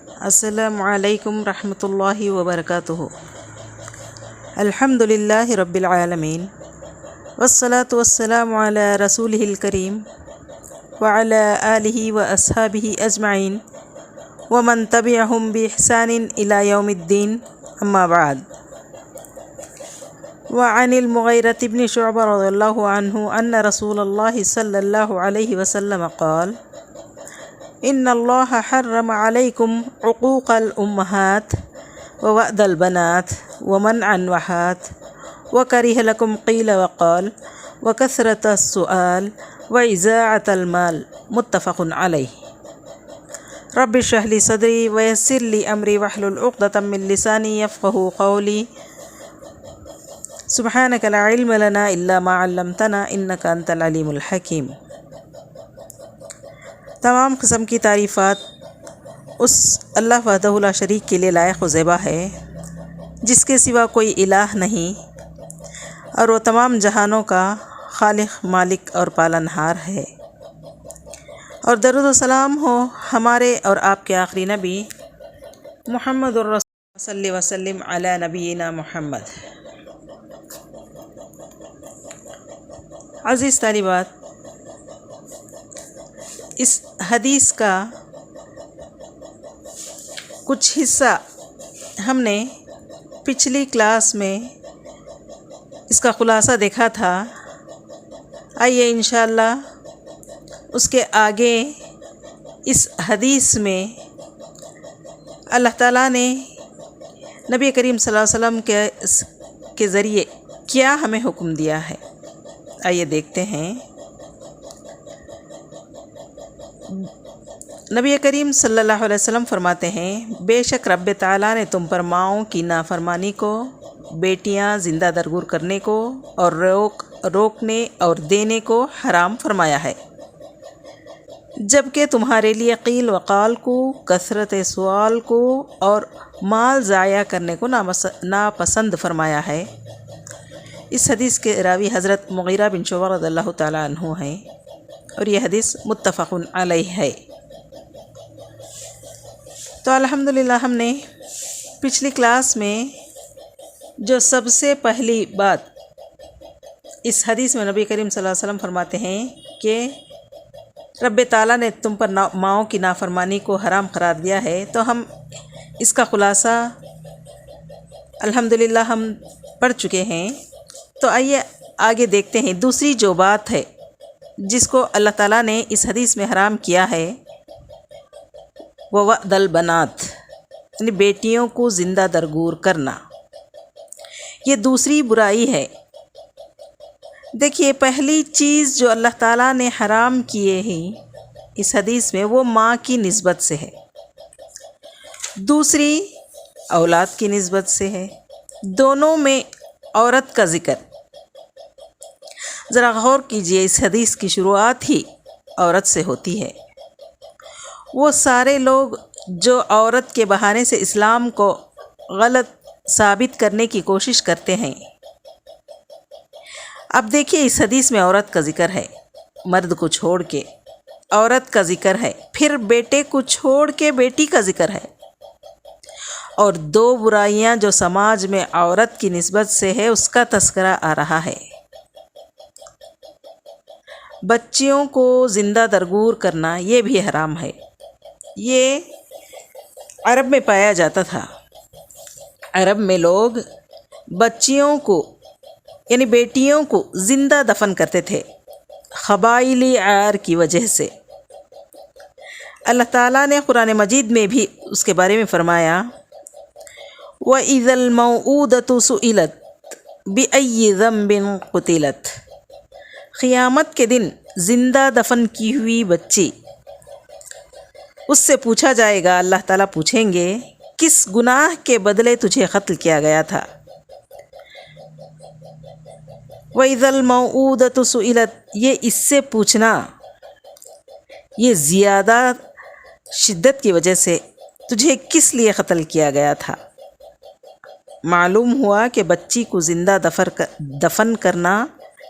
السلام علیکم رحمۃ اللہ وبرکاتہ۔ الحمد للہ رب العالمین والصلاة والسلام علی رسولہ الکریم وعلی آلہ واصحابہ اجمعین ومن تبعہم بإحسان الی یوم الدین، اما بعد۔ وعن المغیرة بن شعبہ رضی اللہ عنہ ان رسول اللہ صلی اللہ علیہ وسلم قال: ان اللہ حرم علیکم عقوق الامہات ووأد البنات ومنع الوحات وکرہ لکم قیل وقال وکثرۃ السؤال واضاعۃ المال، متفق علیہ۔ رب اشرح لی صدری ویسر لی امری واحلل عقدۃ من لسانی یفقہوا قولی۔ سبحانک لا علم لنا الا ما علمتنا انک انت العلیم الحکیم۔ تمام قسم کی تعریفات اس اللہ وحدہ لا شریک کے لیے لائق و زیبا ہے جس کے سوا کوئی الہ نہیں، اور وہ تمام جہانوں کا خالق، مالک اور پالنہار ہے۔ اور درود و سلام ہو ہمارے اور آپ کے آخری نبی محمد الرسول صلی وسلم علی نبینا محمد۔ عزیز طالبات، اس حدیث کا کچھ حصہ ہم نے پچھلی کلاس میں اس کا خلاصہ دیکھا تھا۔ آئیے انشاءاللہ اس کے آگے اس حدیث میں اللہ تعالیٰ نے نبی کریم صلی اللہ علیہ وسلم کے ذریعے کیا ہمیں حکم دیا ہے، آئیے دیکھتے ہیں۔ نبی کریم صلی اللہ علیہ وسلم فرماتے ہیں: بے شک رب تعالیٰ نے تم پر ماؤں کی نافرمانی کو، بیٹیاں زندہ درگور کرنے کو اور روکنے اور دینے کو حرام فرمایا ہے، جبکہ تمہارے لیے قیل وقال کو، کثرت سوال کو اور مال ضائع کرنے کو ناپسند فرمایا ہے۔ اس حدیث کے راوی حضرت مغیرہ بن شعبہ رضی اللہ تعالیٰ عنہ ہیں، اور یہ حدیث متفق علیہ ہے۔ تو الحمدللہ ہم نے پچھلی کلاس میں جو سب سے پہلی بات اس حدیث میں نبی کریم صلی اللہ علیہ وسلم فرماتے ہیں کہ رب تعالیٰ نے تم پر ماؤں کی نافرمانی کو حرام قرار دیا ہے، تو ہم اس کا خلاصہ الحمدللہ ہم پڑھ چکے ہیں۔ تو آئیے آگے دیکھتے ہیں دوسری جو بات ہے جس کو اللہ تعالیٰ نے اس حدیث میں حرام کیا ہے، وہ وأد البنات، یعنی بیٹیوں کو زندہ درگور کرنا۔ یہ دوسری برائی ہے۔ دیکھیے، پہلی چیز جو اللہ تعالیٰ نے حرام کیے ہی اس حدیث میں وہ ماں کی نسبت سے ہے، دوسری اولاد کی نسبت سے ہے، دونوں میں عورت کا ذکر۔ ذرا غور کیجئے، اس حدیث کی شروعات ہی عورت سے ہوتی ہے۔ وہ سارے لوگ جو عورت کے بہانے سے اسلام کو غلط ثابت کرنے کی کوشش کرتے ہیں، اب دیکھیے اس حدیث میں عورت کا ذکر ہے، مرد کو چھوڑ کے عورت کا ذکر ہے، پھر بیٹے کو چھوڑ کے بیٹی کا ذکر ہے، اور دو برائیاں جو سماج میں عورت کی نسبت سے ہے اس کا تذکرہ آ رہا ہے۔ بچیوں کو زندہ درگور کرنا یہ بھی حرام ہے۔ یہ عرب میں پایا جاتا تھا۔ عرب میں لوگ بچیوں کو یعنی بیٹیوں کو زندہ دفن کرتے تھے، قبائلی عار کی وجہ سے۔ اللہ تعالیٰ نے قرآن مجید میں بھی اس کے بارے میں فرمایا: وَإِذَا الْمَوْءُودَةُ سُئِلَتْ بِأَيِّ ذَنبٍ قُتِلَتْ۔ قیامت کے دن زندہ دفن کی ہوئی بچی، اس سے پوچھا جائے گا، اللہ تعالیٰ پوچھیں گے کس گناہ کے بدلے تجھے قتل کیا گیا تھا۔ وَإِذَا الْمَوْءُودَةُ سُئِلَتْ، یہ اس سے پوچھنا یہ زیادہ شدت کی وجہ سے تجھے کس لیے قتل کیا گیا تھا۔ معلوم ہوا کہ بچی کو زندہ دفن کرنا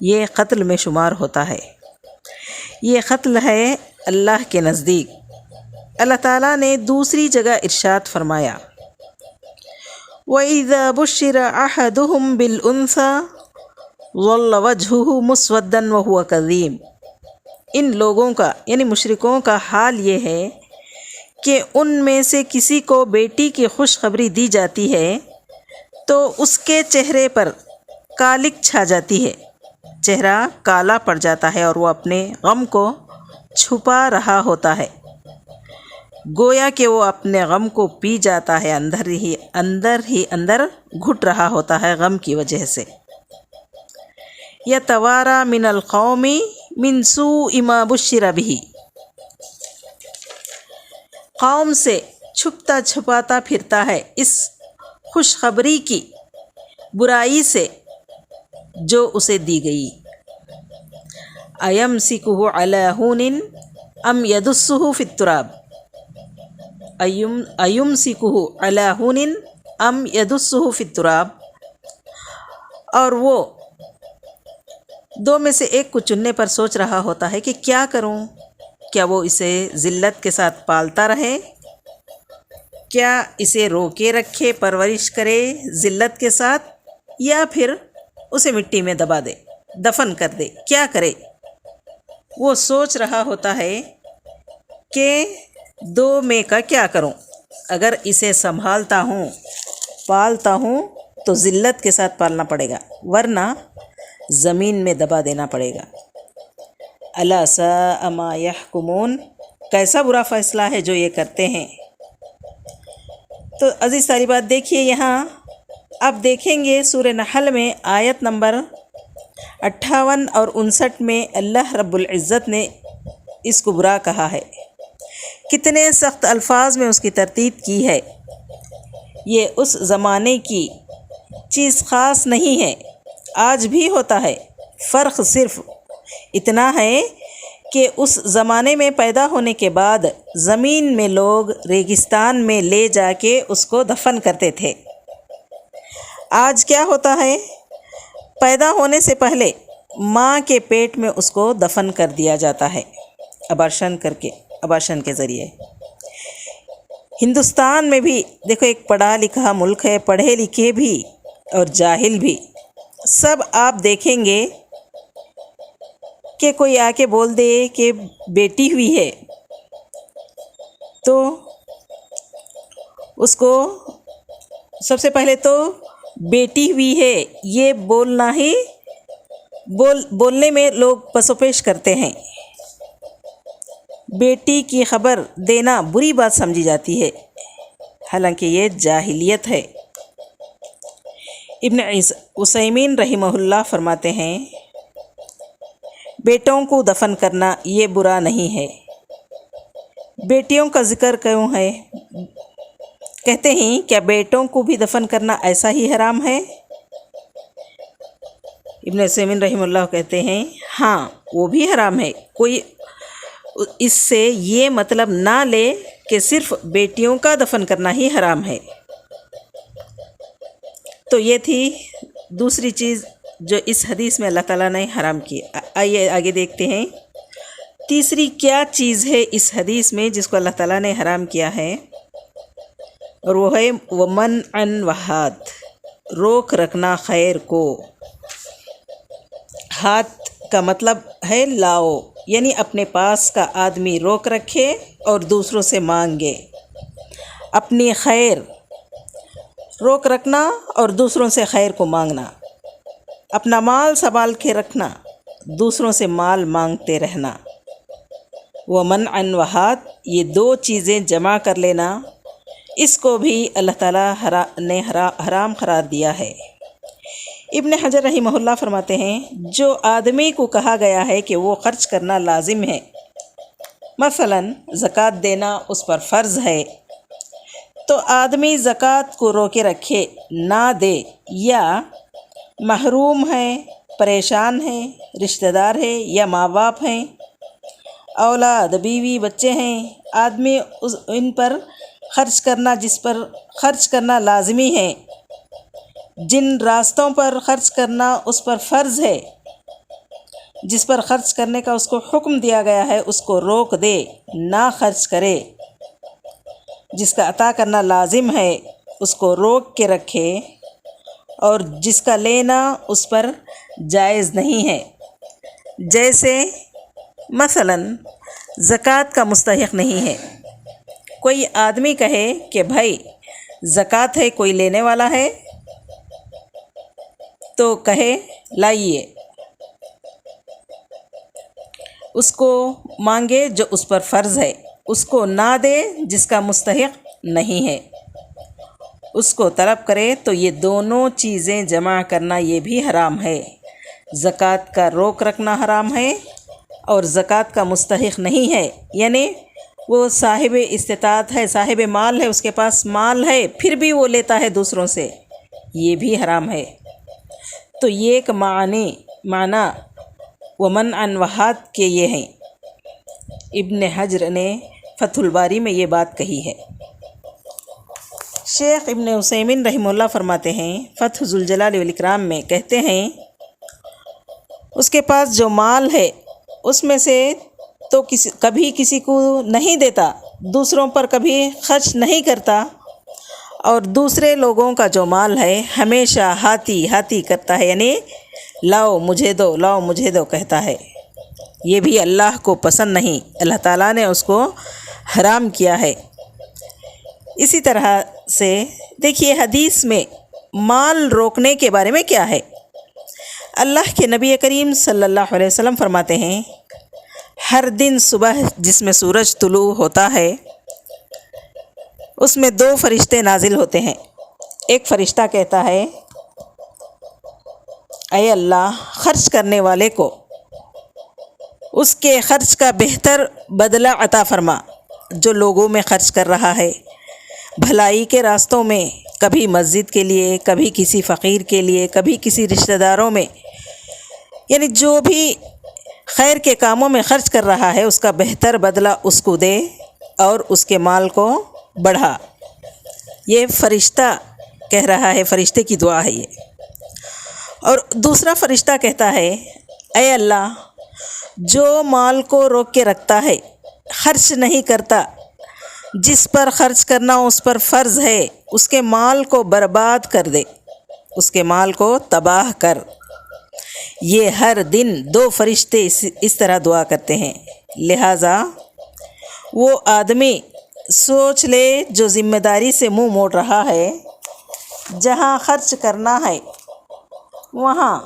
یہ قتل میں شمار ہوتا ہے۔ یہ قتل ہے اللہ کے نزدیک۔ اللہ تعالیٰ نے دوسری جگہ ارشاد فرمایا وَإِذَا بُشِّرَ أَحَدُهُمْ بِالْأُنثَىٰ ظَلَّ وَجْهُهُ مُسْوَدًّا وَهُوَ كَظِيمٌ۔ ان لوگوں کا یعنی مشرکوں کا حال یہ ہے کہ ان میں سے کسی کو بیٹی کی خوشخبری دی جاتی ہے تو اس کے چہرے پر کالک چھا جاتی ہے، چہرہ کالا پڑ جاتا ہے اور وہ اپنے غم کو چھپا رہا ہوتا ہے، گویا کہ وہ اپنے غم کو پی جاتا ہے، اندر گھٹ رہا ہوتا ہے غم کی وجہ سے۔ یتوارا من القوم من سوء ما بشر به، قوم سے چھپتا چھپاتا پھرتا ہے اس خوشخبری کی برائی سے جو اسے دی گئی۔ ایمسکہ علی ہون ام یدسہ فی التراب، ایمسکہ علی ہون ام یدسہ فی التراب، اور وہ دو میں سے ایک کو چننے پر سوچ رہا ہوتا ہے کہ کیا کروں، کیا وہ اسے ذلت کے ساتھ پالتا رہے، کیا اسے روکے رکھے پرورش کرے ذلت کے ساتھ، یا پھر اسے مٹی میں دبا دے، دفن کر دے، کیا کرے۔ وہ سوچ رہا ہوتا ہے کہ دو میں کا کیا کروں، اگر اسے سنبھالتا ہوں پالتا ہوں تو ذلت کے ساتھ پالنا پڑے گا، ورنہ زمین میں دبا دینا پڑے گا۔ الا ساء ما یحکمون، کیسا برا فیصلہ ہے جو یہ کرتے ہیں۔ تو عزیز طالبات دیکھیے یہاں اب دیکھیں گے سورہ نحل میں آیت نمبر 58 اور 59 میں اللہ رب العزت نے اس کو برا کہا ہے، کتنے سخت الفاظ میں اس کی ترتیب کی ہے۔ یہ اس زمانے کی چیز خاص نہیں ہے، آج بھی ہوتا ہے، فرق صرف اتنا ہے کہ اس زمانے میں پیدا ہونے کے بعد زمین میں لوگ ریگستان میں لے جا کے اس کو دفن کرتے تھے۔ آج کیا ہوتا ہے، پیدا ہونے سے پہلے ماں کے پیٹ میں اس کو دفن کر دیا جاتا ہے، ابارشن کے ذریعے۔ ہندوستان میں بھی دیکھو ایک پڑھا لکھا ملک ہے، پڑھے لکھے بھی اور جاہل بھی، سب آپ دیکھیں گے کہ کوئی آ کے بول دے کہ بیٹی ہوئی ہے تو اس کو سب سے پہلے تو بیٹی ہوئی ہے یہ بولنا ہی بولنے میں لوگ پس و پیش کرتے ہیں، بیٹی کی خبر دینا بری بات سمجھی جاتی ہے، حالانکہ یہ جاہلیت ہے۔ ابن عثیمین رحمہ اللہ فرماتے ہیں بیٹوں کو دفن کرنا یہ برا نہیں ہے۔ بیٹیوں کا ذکر کیوں ہے؟ کہتے ہیں کیا بیٹوں کو بھی دفن کرنا ایسا ہی حرام ہے؟ ابن عثیمین رحمہ اللہ کہتے ہیں ہاں وہ بھی حرام ہے، کوئی اس سے یہ مطلب نہ لے کہ صرف بیٹیوں کا دفن کرنا ہی حرام ہے۔ تو یہ تھی دوسری چیز جو اس حدیث میں اللہ تعالیٰ نے حرام کی۔ آئیے آگے دیکھتے ہیں تیسری کیا چیز ہے اس حدیث میں جس کو اللہ تعالیٰ نے حرام کیا ہے، اور وہ ہے وَمَنْعًا وَحَاتٍ، روک رکھنا خیر کو۔ ہاتھ کا مطلب ہے لاؤ، یعنی اپنے پاس کا آدمی روک رکھے اور دوسروں سے مانگے، اپنی خیر روک رکھنا اور دوسروں سے خیر کو مانگنا، اپنا مال سنبھال کے رکھنا، دوسروں سے مال مانگتے رہنا۔ وَمَنْعًا وَحَاتٍ، یہ دو چیزیں جمع کر لینا، اس کو بھی اللہ تعالیٰ نے حرام قرار دیا ہے۔ ابن حجر رحمہ اللہ فرماتے ہیں جو آدمی کو کہا گیا ہے کہ وہ خرچ کرنا لازم ہے، مثلا زکوٰۃ دینا اس پر فرض ہے، تو آدمی زکوٰۃ کو روکے رکھے نہ دے، یا محروم ہے، پریشان ہے، رشتہ دار ہے یا ماں باپ ہیں، اولاد بیوی بچے ہیں، آدمی ان پر خرچ کرنا، جس پر خرچ کرنا لازمی ہے، جن راستوں پر خرچ کرنا اس پر فرض ہے، جس پر خرچ کرنے کا اس کو حکم دیا گیا ہے، اس کو روک دے، نہ خرچ کرے، جس کا عطا کرنا لازم ہے اس کو روک کے رکھے، اور جس کا لینا اس پر جائز نہیں ہے، جیسے مثلاً زکوٰۃ کا مستحق نہیں ہے۔ کوئی آدمی کہے کہ بھائی زکوٰۃ ہے، کوئی لینے والا ہے تو کہے لائیے، اس کو مانگے جو اس پر فرض ہے، اس کو نہ دے جس کا مستحق نہیں ہے، اس کو طلب کرے، تو یہ دونوں چیزیں جمع کرنا یہ بھی حرام ہے۔ زکوٰۃ کا روک رکھنا حرام ہے، اور زکوٰۃ کا مستحق نہیں ہے، یعنی وہ صاحب استطاعت ہے، صاحب مال ہے، اس کے پاس مال ہے، پھر بھی وہ لیتا ہے دوسروں سے، یہ بھی حرام ہے۔ تو یہ ایک معنی ومنعا وحاد کے یہ ہیں۔ ابن حجر نے فتح الباری میں یہ بات کہی ہے۔ شیخ ابن عثیمین رحمہ اللہ فرماتے ہیں فتح ذوالجلال والاکرام میں، کہتے ہیں اس کے پاس جو مال ہے اس میں سے تو کبھی کسی کو نہیں دیتا، دوسروں پر کبھی خرچ نہیں کرتا، اور دوسرے لوگوں کا جو مال ہے ہمیشہ ہاتی ہاتی کرتا ہے، یعنی لاؤ مجھے دو، لاؤ مجھے دو کہتا ہے۔ یہ بھی اللہ کو پسند نہیں، اللہ تعالیٰ نے اس کو حرام کیا ہے۔ اسی طرح سے دیکھیے حدیث میں مال روکنے کے بارے میں کیا ہے۔ اللہ کے نبی کریم صلی اللہ علیہ وسلم فرماتے ہیں ہر دن صبح جس میں سورج طلوع ہوتا ہے اس میں 2 فرشتے نازل ہوتے ہیں۔ ایک فرشتہ کہتا ہے اے اللہ، خرچ کرنے والے کو اس کے خرچ کا بہتر بدلہ عطا فرما، جو لوگوں میں خرچ کر رہا ہے بھلائی کے راستوں میں، کبھی مسجد کے لیے، کبھی کسی فقیر کے لیے، کبھی کسی رشتہ داروں میں، یعنی جو بھی خیر کے کاموں میں خرچ کر رہا ہے اس کا بہتر بدلہ اس کو دے اور اس کے مال کو بڑھا۔ یہ فرشتہ کہہ رہا ہے، فرشتے کی دعا ہے یہ۔ اور دوسرا فرشتہ کہتا ہے اے اللہ، جو مال کو روک کے رکھتا ہے، خرچ نہیں کرتا، جس پر خرچ کرنا اس پر فرض ہے، اس کے مال کو برباد کر دے، اس کے مال کو تباہ کر۔ یہ ہر دن 2 فرشتے اس طرح دعا کرتے ہیں۔ لہٰذا وہ آدمی سوچ لے جو ذمہ داری سے منہ موڑ رہا ہے، جہاں خرچ کرنا ہے وہاں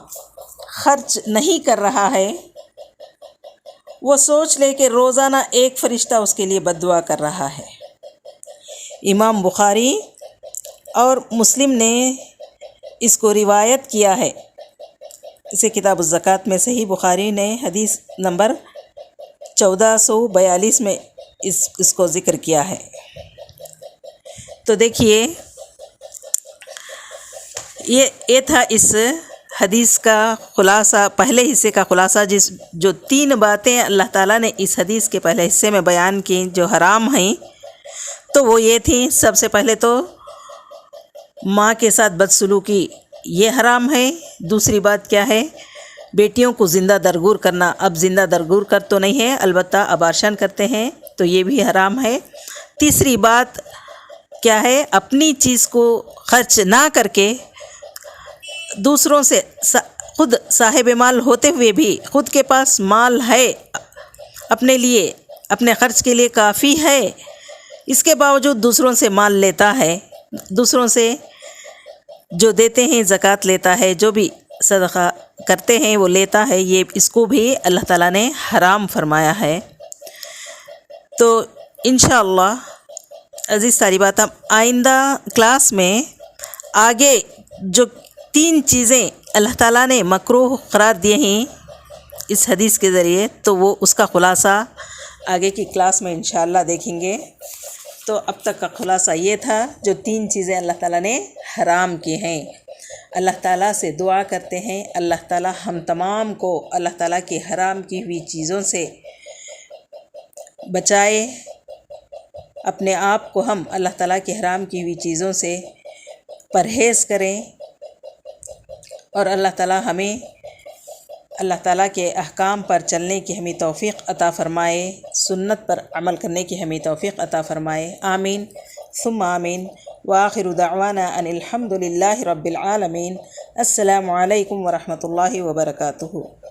خرچ نہیں کر رہا ہے، وہ سوچ لے کہ روزانہ 1 فرشتہ اس کے لیے بد دعا کر رہا ہے۔ امام بخاری اور مسلم نے اس کو روایت کیا ہے، اسے کتاب الزکوٰۃ میں صحیح بخاری نے حدیث نمبر 1442 میں اس کو ذکر کیا ہے۔ تو دیکھیے یہ تھا اس حدیث کا خلاصہ، پہلے حصے کا خلاصہ، جو 3 باتیں اللہ تعالیٰ نے اس حدیث کے پہلے حصے میں بیان کی جو حرام ہیں، تو وہ یہ تھیں۔ سب سے پہلے تو ماں کے ساتھ بدسلوکی یہ حرام ہے۔ دوسری بات کیا ہے؟ بیٹیوں کو زندہ درگور کرنا، اب زندہ درگور کر تو نہیں ہے، البتہ ابارشن کرتے ہیں، تو یہ بھی حرام ہے۔ تیسری بات کیا ہے؟ اپنی چیز کو خرچ نہ کر کے دوسروں سے، خود صاحب مال ہوتے ہوئے بھی، خود کے پاس مال ہے اپنے لیے، اپنے خرچ کے لیے کافی ہے، اس کے باوجود دوسروں سے مال لیتا ہے، دوسروں سے جو دیتے ہیں زکوٰۃ لیتا ہے، جو بھی صدقہ کرتے ہیں وہ لیتا ہے، یہ اس کو بھی اللہ تعالیٰ نے حرام فرمایا ہے۔ تو انشاءاللہ عزیز طالبات، ہم آئندہ کلاس میں آگے جو 3 چیزیں اللہ تعالیٰ نے مکروہ قرار دیے ہیں اس حدیث کے ذریعے، تو وہ اس کا خلاصہ آگے کی کلاس میں انشاءاللہ دیکھیں گے۔ تو اب تک کا خلاصہ یہ تھا جو 3 چیزیں اللہ تعالیٰ نے حرام کی ہیں۔ اللہ تعالیٰ سے دعا کرتے ہیں اللہ تعالیٰ ہم تمام کو اللہ تعالیٰ کی حرام کی ہوئی چیزوں سے بچائے، اپنے آپ کو ہم اللہ تعالیٰ کی حرام کی ہوئی چیزوں سے پرہیز کریں، اور اللہ تعالیٰ ہمیں اللہ تعالیٰ کے احکام پر چلنے کی ہمیں توفیق عطا فرمائے، سنت پر عمل کرنے کی ہمیں توفیق عطا فرمائے، آمین۔ ثم آمین وآخر دعوانا ان الحمد للہ رب العالمین۔ السلام علیکم ورحمۃ اللہ وبرکاتہ۔